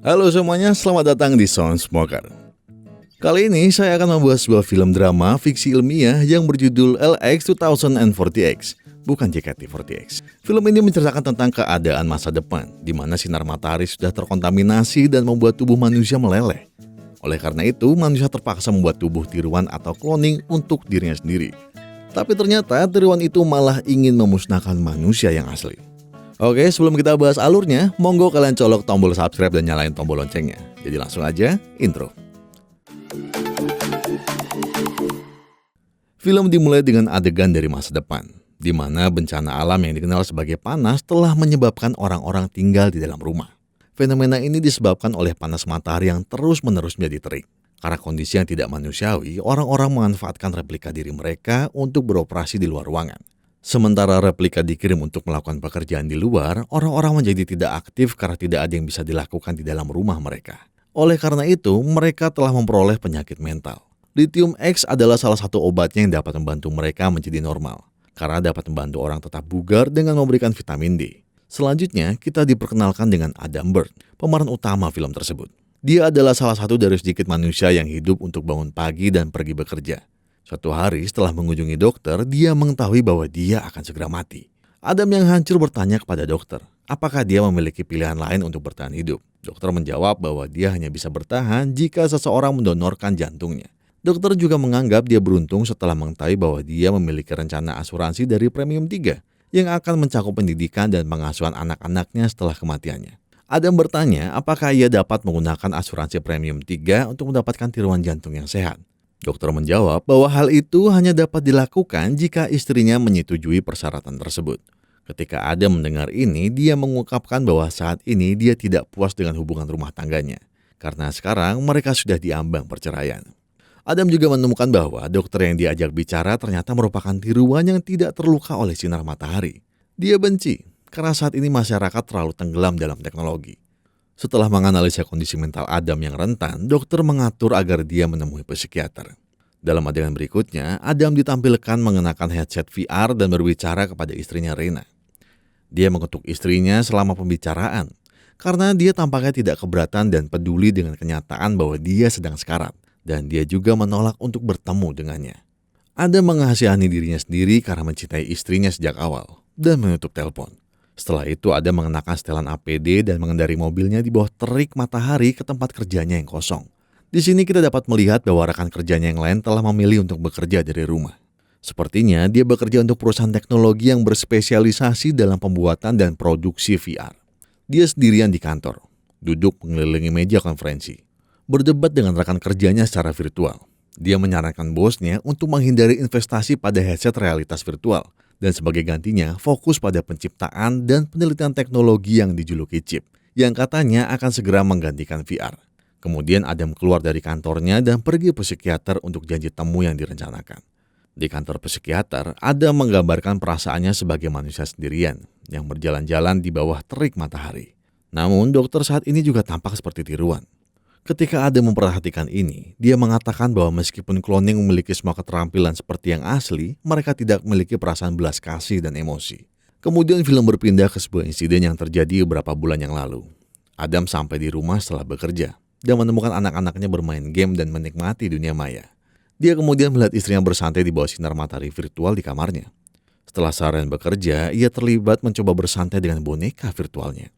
Halo semuanya, selamat datang di Sound Smoker. Kali ini saya akan membahas sebuah film drama fiksi ilmiah yang berjudul LX 2040X, bukan JKT48. Film ini menceritakan tentang keadaan masa depan, di mana sinar matahari sudah terkontaminasi dan membuat tubuh manusia meleleh. Oleh karena itu, manusia terpaksa membuat tubuh tiruan atau cloning untuk dirinya sendiri. Tapi ternyata tiruan itu malah ingin memusnahkan manusia yang asli. Oke, sebelum kita bahas alurnya, monggo kalian colok tombol subscribe dan nyalain tombol loncengnya. Jadi langsung aja, intro. Film dimulai dengan adegan dari masa depan, di mana bencana alam yang dikenal sebagai panas telah menyebabkan orang-orang tinggal di dalam rumah. Fenomena ini disebabkan oleh panas matahari yang terus-menerus menjadi terik. Karena kondisi yang tidak manusiawi, orang-orang memanfaatkan replika diri mereka untuk beroperasi di luar ruangan. Sementara replika dikirim untuk melakukan pekerjaan di luar, orang-orang menjadi tidak aktif karena tidak ada yang bisa dilakukan di dalam rumah mereka. Oleh karena itu, mereka telah memperoleh penyakit mental. Lithium X adalah salah satu obatnya yang dapat membantu mereka menjadi normal, karena dapat membantu orang tetap bugar dengan memberikan vitamin D. Selanjutnya, kita diperkenalkan dengan Adam Bird, pemeran utama film tersebut. Dia adalah salah satu dari sedikit manusia yang hidup untuk bangun pagi dan pergi bekerja. Suatu hari setelah mengunjungi dokter, dia mengetahui bahwa dia akan segera mati. Adam yang hancur bertanya kepada dokter, apakah dia memiliki pilihan lain untuk bertahan hidup. Dokter menjawab bahwa dia hanya bisa bertahan jika seseorang mendonorkan jantungnya. Dokter juga menganggap dia beruntung setelah mengetahui bahwa dia memiliki rencana asuransi dari Premium 3 yang akan mencakup pendidikan dan pengasuhan anak-anaknya setelah kematiannya. Adam bertanya apakah ia dapat menggunakan asuransi Premium 3 untuk mendapatkan tiruan jantung yang sehat. Dokter menjawab bahwa hal itu hanya dapat dilakukan jika istrinya menyetujui persyaratan tersebut. Ketika Adam mendengar ini, dia mengungkapkan bahwa saat ini dia tidak puas dengan hubungan rumah tangganya, karena sekarang mereka sudah diambang perceraian. Adam juga menemukan bahwa dokter yang diajak bicara ternyata merupakan tiruan yang tidak terluka oleh sinar matahari. Dia benci, karena saat ini masyarakat terlalu tenggelam dalam teknologi. Setelah menganalisa kondisi mental Adam yang rentan, dokter mengatur agar dia menemui psikiater. Dalam adegan berikutnya, Adam ditampilkan mengenakan headset VR dan berbicara kepada istrinya Rena. Dia mengetuk istrinya selama pembicaraan, karena dia tampaknya tidak keberatan dan peduli dengan kenyataan bahwa dia sedang sekarat, dan dia juga menolak untuk bertemu dengannya. Adam mengasihani dirinya sendiri karena mencintai istrinya sejak awal, dan menutup telepon. Setelah itu Adam mengenakan setelan APD dan mengendari mobilnya di bawah terik matahari ke tempat kerjanya yang kosong. Di sini kita dapat melihat bahwa rekan kerjanya yang lain telah memilih untuk bekerja dari rumah. Sepertinya dia bekerja untuk perusahaan teknologi yang berspesialisasi dalam pembuatan dan produksi VR. Dia sendirian di kantor, duduk mengelilingi meja konferensi, berdebat dengan rekan kerjanya secara virtual. Dia menyarankan bosnya untuk menghindari investasi pada headset realitas virtual, dan sebagai gantinya fokus pada penciptaan dan penelitian teknologi yang dijuluki chip, yang katanya akan segera menggantikan VR. Kemudian Adam keluar dari kantornya dan pergi ke psikiater untuk janji temu yang direncanakan. Di kantor psikiater, Adam menggambarkan perasaannya sebagai manusia sendirian yang berjalan-jalan di bawah terik matahari. Namun dokter saat ini juga tampak seperti tiruan. Ketika Adam memperhatikan ini, dia mengatakan bahwa meskipun cloning memiliki semua keterampilan seperti yang asli, mereka tidak memiliki perasaan belas kasih dan emosi. Kemudian film berpindah ke sebuah insiden yang terjadi beberapa bulan yang lalu. Adam sampai di rumah setelah bekerja dan menemukan anak-anaknya bermain game dan menikmati dunia maya. Dia kemudian melihat istrinya bersantai di bawah sinar matahari virtual di kamarnya. Setelah seharian bekerja, ia terlibat mencoba bersantai dengan boneka virtualnya.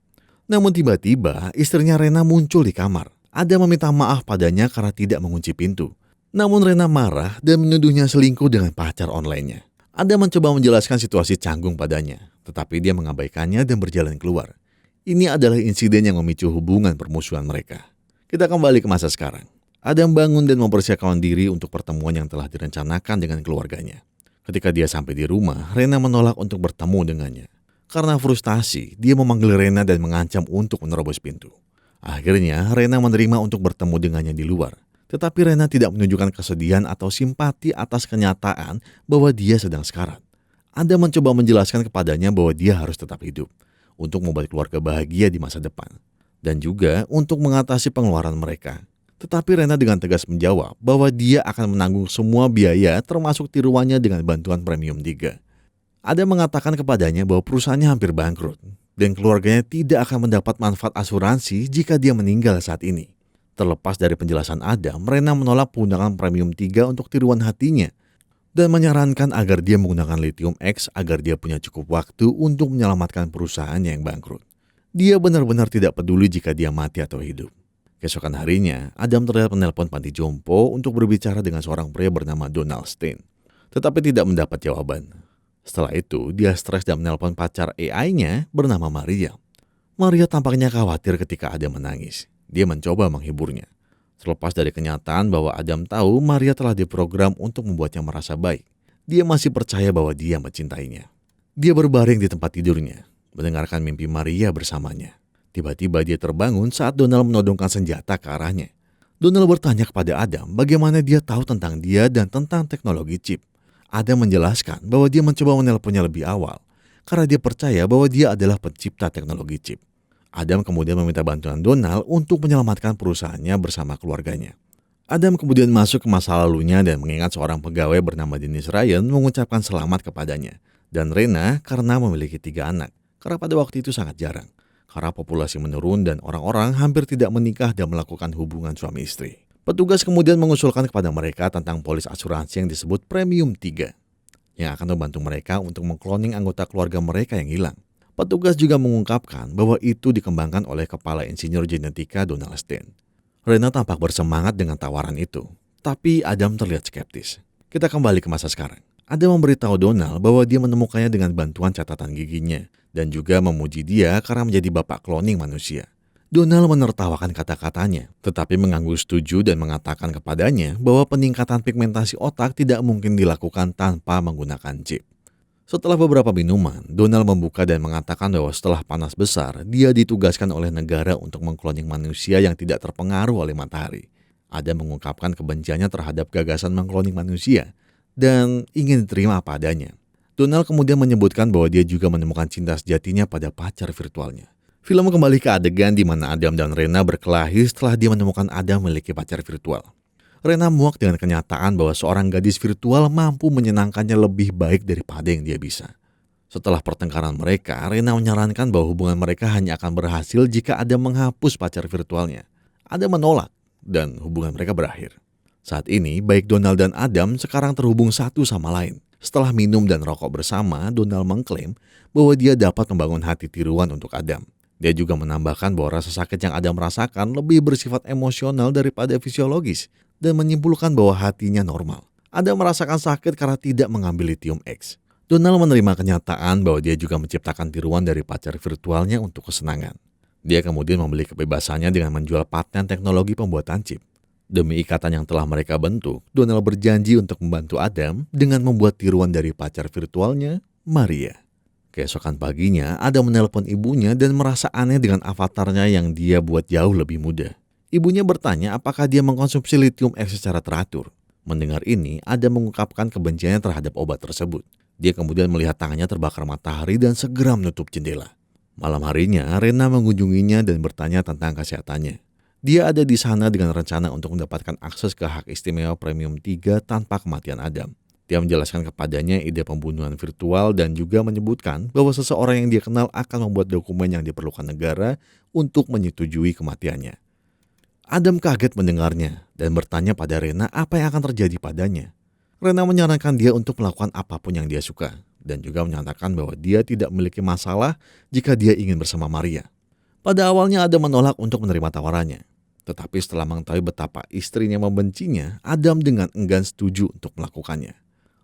Namun tiba-tiba istrinya Rena muncul di kamar. Adam meminta maaf padanya karena tidak mengunci pintu. Namun Rena marah dan menuduhnya selingkuh dengan pacar online-nya. Adam mencoba menjelaskan situasi canggung padanya, tetapi dia mengabaikannya dan berjalan keluar. Ini adalah insiden yang memicu hubungan permusuhan mereka. Kita kembali ke masa sekarang. Adam bangun dan mempersiapkan diri untuk pertemuan yang telah direncanakan dengan keluarganya. Ketika dia sampai di rumah, Rena menolak untuk bertemu dengannya. Karena frustasi, dia memanggil Rena dan mengancam untuk menerobos pintu. Akhirnya, Rena menerima untuk bertemu dengannya di luar. Tetapi Rena tidak menunjukkan kesedihan atau simpati atas kenyataan bahwa dia sedang sekarat. Adam mencoba menjelaskan kepadanya bahwa dia harus tetap hidup untuk membuat keluarga bahagia di masa depan. Dan juga untuk mengatasi pengeluaran mereka. Tetapi Rena dengan tegas menjawab bahwa dia akan menanggung semua biaya termasuk tiruannya dengan bantuan Premium 3. Adam mengatakan kepadanya bahwa perusahaannya hampir bangkrut. dan keluarganya tidak akan mendapat manfaat asuransi jika dia meninggal saat ini. Terlepas dari penjelasan Adam, Rena menolak penggunaan premium 3 untuk tiruan hatinya dan menyarankan agar dia menggunakan Lithium X agar dia punya cukup waktu untuk menyelamatkan perusahaannya yang bangkrut. Dia benar-benar tidak peduli jika dia mati atau hidup. Keesokan harinya, Adam terlihat menelpon panti jompo untuk berbicara dengan seorang pria bernama Donald Stein, tetapi tidak mendapat jawaban. Setelah itu, dia stres dan menelpon pacar AI-nya bernama Maria. Maria tampaknya khawatir ketika Adam menangis. Dia mencoba menghiburnya. Terlepas dari kenyataan bahwa Adam tahu Maria telah diprogram untuk membuatnya merasa baik, dia masih percaya bahwa dia mencintainya. Dia berbaring di tempat tidurnya, mendengarkan mimpi Maria bersamanya. Tiba-tiba dia terbangun saat Donald menodongkan senjata ke arahnya. Donald bertanya kepada Adam bagaimana dia tahu tentang dia dan tentang teknologi chip. Adam menjelaskan bahwa dia mencoba menelponnya lebih awal karena dia percaya bahwa dia adalah pencipta teknologi chip. Adam kemudian meminta bantuan Donald untuk menyelamatkan perusahaannya bersama keluarganya. Adam kemudian masuk ke masa lalunya dan mengingat seorang pegawai bernama Dennis Ryan mengucapkan selamat kepadanya dan Rena karena memiliki 3 anak, karena pada waktu itu sangat jarang, karena populasi menurun dan orang-orang hampir tidak menikah dan melakukan hubungan suami istri. Petugas kemudian mengusulkan kepada mereka tentang polis asuransi yang disebut Premium 3, yang akan membantu mereka untuk mengkloning anggota keluarga mereka yang hilang. Petugas juga mengungkapkan bahwa itu dikembangkan oleh kepala insinyur genetika Donald Stein. Rena tampak bersemangat dengan tawaran itu, tapi Adam terlihat skeptis. Kita kembali ke masa sekarang. Adam memberitahu Donald bahwa dia menemukannya dengan bantuan catatan giginya dan juga memuji dia karena menjadi bapak kloning manusia. Donald menertawakan kata-katanya, tetapi mengangguk setuju dan mengatakan kepadanya bahwa peningkatan pigmentasi otak tidak mungkin dilakukan tanpa menggunakan chip. Setelah beberapa minuman, Donald membuka dan mengatakan bahwa setelah panas besar, dia ditugaskan oleh negara untuk mengkloning manusia yang tidak terpengaruh oleh matahari. Adam mengungkapkan kebenciannya terhadap gagasan mengkloning manusia dan ingin diterima apa adanya. Donald kemudian menyebutkan bahwa dia juga menemukan cinta sejatinya pada pacar virtualnya. Film kembali ke adegan di mana Adam dan Rena berkelahi setelah dia menemukan Adam memiliki pacar virtual. Rena muak dengan kenyataan bahwa seorang gadis virtual mampu menyenangkannya lebih baik daripada yang dia bisa. Setelah pertengkaran mereka, Rena menyarankan bahwa hubungan mereka hanya akan berhasil jika Adam menghapus pacar virtualnya. Adam menolak dan hubungan mereka berakhir. Saat ini, baik Donald dan Adam sekarang terhubung satu sama lain. Setelah minum dan rokok bersama, Donald mengklaim bahwa dia dapat membangun hati tiruan untuk Adam. Dia juga menambahkan bahwa rasa sakit yang Adam rasakan lebih bersifat emosional daripada fisiologis dan menyimpulkan bahwa hatinya normal. Adam merasakan sakit karena tidak mengambil Lithium X. Donald menerima kenyataan bahwa dia juga menciptakan tiruan dari pacar virtualnya untuk kesenangan. Dia kemudian membeli kebebasannya dengan menjual paten teknologi pembuatan chip. Demi ikatan yang telah mereka bentuk, Donald berjanji untuk membantu Adam dengan membuat tiruan dari pacar virtualnya, Maria. Keesokan paginya, Adam menelpon ibunya dan merasa aneh dengan avatarnya yang dia buat jauh lebih muda. Ibunya bertanya apakah dia mengkonsumsi Lithium X secara teratur. Mendengar ini, Adam mengungkapkan kebenciannya terhadap obat tersebut. Dia kemudian melihat tangannya terbakar matahari dan segera menutup jendela. Malam harinya, Rena mengunjunginya dan bertanya tentang kesehatannya. Dia ada di sana dengan rencana untuk mendapatkan akses ke hak istimewa Premium 3 tanpa kematian Adam. Dia menjelaskan kepadanya ide pembunuhan virtual dan juga menyebutkan bahwa seseorang yang dia kenal akan membuat dokumen yang diperlukan negara untuk menyetujui kematiannya. Adam kaget mendengarnya dan bertanya pada Rena apa yang akan terjadi padanya. Rena menyarankan dia untuk melakukan apapun yang dia suka dan juga menyatakan bahwa dia tidak memiliki masalah jika dia ingin bersama Maria. Pada awalnya Adam menolak untuk menerima tawarannya. Tetapi setelah mengetahui betapa istrinya membencinya, Adam dengan enggan setuju untuk melakukannya.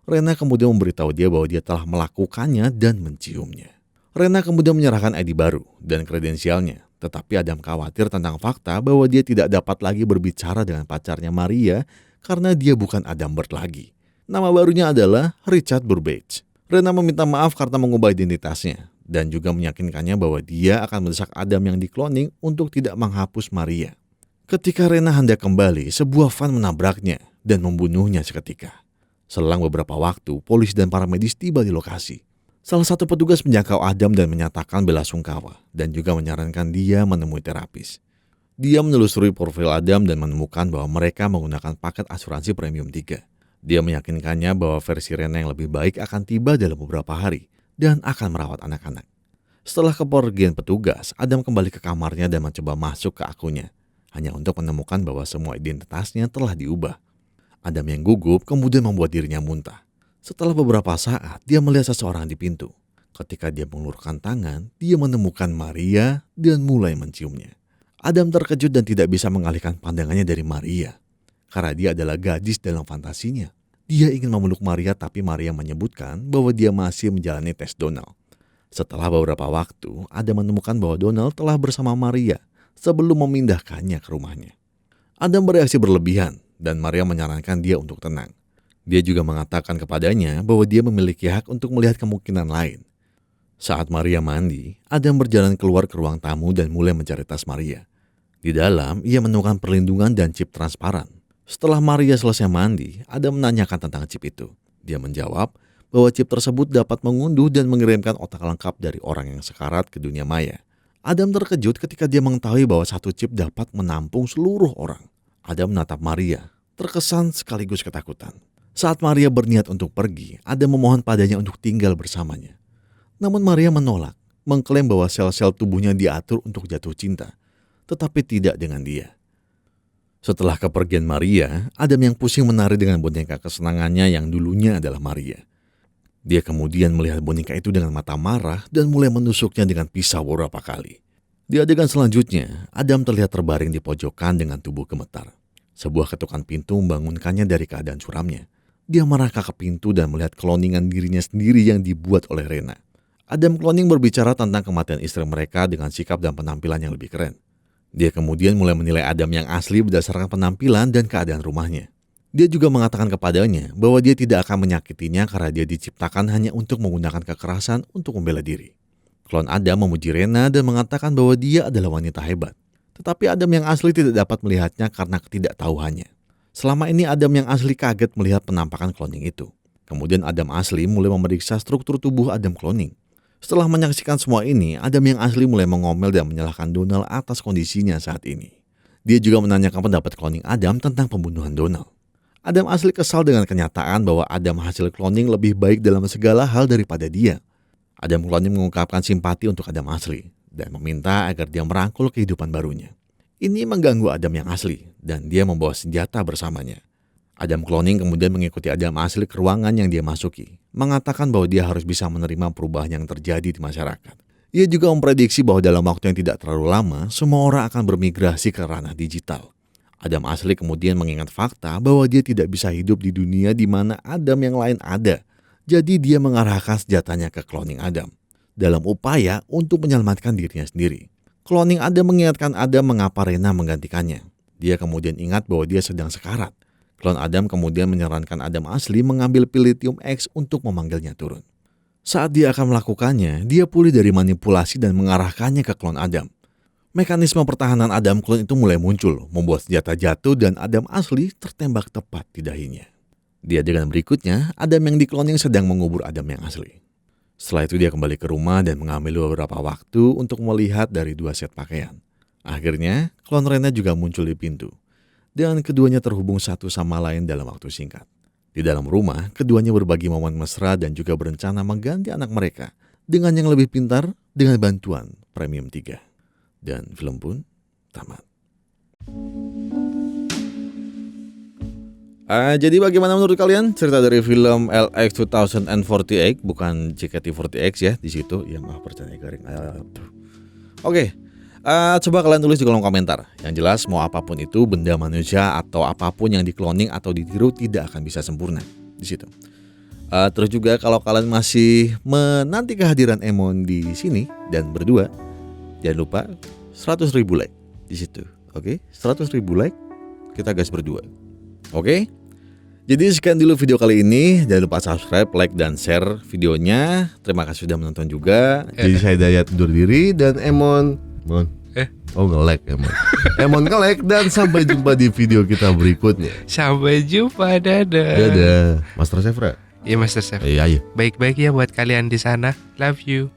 Rena kemudian memberitahu dia bahwa dia telah melakukannya dan menciumnya. Rena kemudian menyerahkan ID baru dan kredensialnya, tetapi Adam khawatir tentang fakta bahwa dia tidak dapat lagi berbicara dengan pacarnya Maria karena dia bukan Adam Bird lagi. Nama barunya adalah Richard Burbage. Rena meminta maaf karena mengubah identitasnya dan juga meyakinkannya bahwa dia akan mendesak Adam yang dikloning untuk tidak menghapus Maria. Ketika Rena hendak kembali, sebuah van menabraknya dan membunuhnya seketika. Selang beberapa waktu, polisi dan para medis tiba di lokasi. Salah satu petugas menjangkau Adam dan menyatakan belasungkawa dan juga menyarankan dia menemui terapis. Dia menelusuri profil Adam dan menemukan bahwa mereka menggunakan paket asuransi Premium 3. Dia meyakinkannya bahwa versi Rena yang lebih baik akan tiba dalam beberapa hari dan akan merawat anak-anak. Setelah kepergian petugas, Adam kembali ke kamarnya dan mencoba masuk ke akunnya, hanya untuk menemukan bahwa semua identitasnya telah diubah. Adam yang gugup kemudian membuat dirinya muntah. Setelah beberapa saat, dia melihat seseorang di pintu. Ketika dia mengulurkan tangan, dia menemukan Maria dan mulai menciumnya. Adam terkejut dan tidak bisa mengalihkan pandangannya dari Maria, karena dia adalah gadis dalam fantasinya. Dia ingin memeluk Maria, tapi Maria menyebutkan bahwa dia masih menjalani tes Donald. Setelah beberapa waktu, Adam menemukan bahwa Donald telah bersama Maria sebelum memindahkannya ke rumahnya. Adam bereaksi berlebihan dan Maria menyarankan dia untuk tenang. Dia juga mengatakan kepadanya bahwa dia memiliki hak untuk melihat kemungkinan lain. Saat Maria mandi, Adam berjalan keluar ke ruang tamu dan mulai mencari tas Maria. Di dalam, ia menemukan perlindungan dan chip transparan. Setelah Maria selesai mandi, Adam menanyakan tentang chip itu. Dia menjawab bahwa chip tersebut dapat mengunduh dan mengirimkan otak lengkap dari orang yang sekarat ke dunia maya. Adam terkejut ketika dia mengetahui bahwa satu chip dapat menampung seluruh orang. Adam menatap Maria, terkesan sekaligus ketakutan. Saat Maria berniat untuk pergi, Adam memohon padanya untuk tinggal bersamanya. Namun Maria menolak, mengklaim bahwa sel-sel tubuhnya diatur untuk jatuh cinta, tetapi tidak dengan dia. Setelah kepergian Maria, Adam yang pusing menari dengan boneka kesenangannya yang dulunya adalah Maria. Dia kemudian melihat boneka itu dengan mata marah dan mulai menusuknya dengan pisau beberapa kali. Di adegan selanjutnya, Adam terlihat terbaring di pojokan dengan tubuh gemetar. Sebuah ketukan pintu membangunkannya dari keadaan suramnya. Dia merangkak ke pintu dan melihat kloningan dirinya sendiri yang dibuat oleh Rena. Adam cloning berbicara tentang kematian istri mereka dengan sikap dan penampilan yang lebih keren. Dia kemudian mulai menilai Adam yang asli berdasarkan penampilan dan keadaan rumahnya. Dia juga mengatakan kepadanya bahwa dia tidak akan menyakitinya karena dia diciptakan hanya untuk menggunakan kekerasan untuk membela diri. Klon Adam memuji Rena dan mengatakan bahwa dia adalah wanita hebat. Tetapi Adam yang asli tidak dapat melihatnya karena ketidaktahuannya. Selama ini Adam yang asli kaget melihat penampakan cloning itu. Kemudian Adam asli mulai memeriksa struktur tubuh Adam cloning. Setelah menyaksikan semua ini, Adam yang asli mulai mengomel dan menyalahkan Donald atas kondisinya saat ini. Dia juga menanyakan pendapat cloning Adam tentang pembunuhan Donald. Adam asli kesal dengan kenyataan bahwa Adam hasil cloning lebih baik dalam segala hal daripada dia. Adam cloning mengungkapkan simpati untuk Adam asli dan meminta agar dia merangkul kehidupan barunya. Ini mengganggu Adam yang asli dan dia membawa senjata bersamanya. Adam cloning kemudian mengikuti Adam asli ke ruangan yang dia masuki, mengatakan bahwa dia harus bisa menerima perubahan yang terjadi di masyarakat. Ia juga memprediksi bahwa dalam waktu yang tidak terlalu lama, semua orang akan bermigrasi ke ranah digital. Adam asli kemudian mengingat fakta bahwa dia tidak bisa hidup di dunia di mana Adam yang lain ada. Jadi dia mengarahkan senjatanya ke cloning Adam dalam upaya untuk menyelamatkan dirinya sendiri. Cloning Adam mengingatkan Adam mengapa Rena menggantikannya. Dia kemudian ingat bahwa dia sedang sekarat. Klon Adam kemudian menyarankan Adam asli mengambil pil lithium X untuk memanggilnya turun. Saat dia akan melakukannya, dia pulih dari manipulasi dan mengarahkannya ke klon Adam. Mekanisme pertahanan Adam clone itu mulai muncul, membuat senjata jatuh dan Adam asli tertembak tepat di dahinya. Di adegan berikutnya, Adam yang dikloning sedang mengubur Adam yang asli. Setelah itu dia kembali ke rumah dan mengambil beberapa waktu untuk melihat dari 2 set pakaian. Akhirnya, klon Rena juga muncul di pintu. Dan keduanya terhubung satu sama lain dalam waktu singkat. Di dalam rumah, keduanya berbagi momen mesra dan juga berencana mengganti anak mereka dengan yang lebih pintar dengan bantuan Premium 3. Dan film pun tamat. Jadi bagaimana menurut kalian cerita dari film LX 2048, bukan JKT48X ya di situ? Ya maaf percaya garing. Oke. Coba kalian tulis di kolom komentar. Yang jelas mau apapun itu, benda manusia atau apapun yang dikloning atau ditiru tidak akan bisa sempurna di situ. Terus juga kalau kalian masih menanti kehadiran Emon di sini dan berdua, jangan lupa 100.000 like di situ. Oke, 100.000 like kita gas berdua. Oke. Jadi sekian dulu video kali ini. Jangan lupa subscribe, like dan share videonya. Terima kasih sudah menonton juga. Jadi saya Dayat undur diri dan Emon nge-like Emon. Emon nge-like dan sampai jumpa di video kita berikutnya. Sampai jumpa, dadah. Dadah, Master Chef. Iya Master Chef. Iya. Baik-baik ya buat kalian di sana. Love you.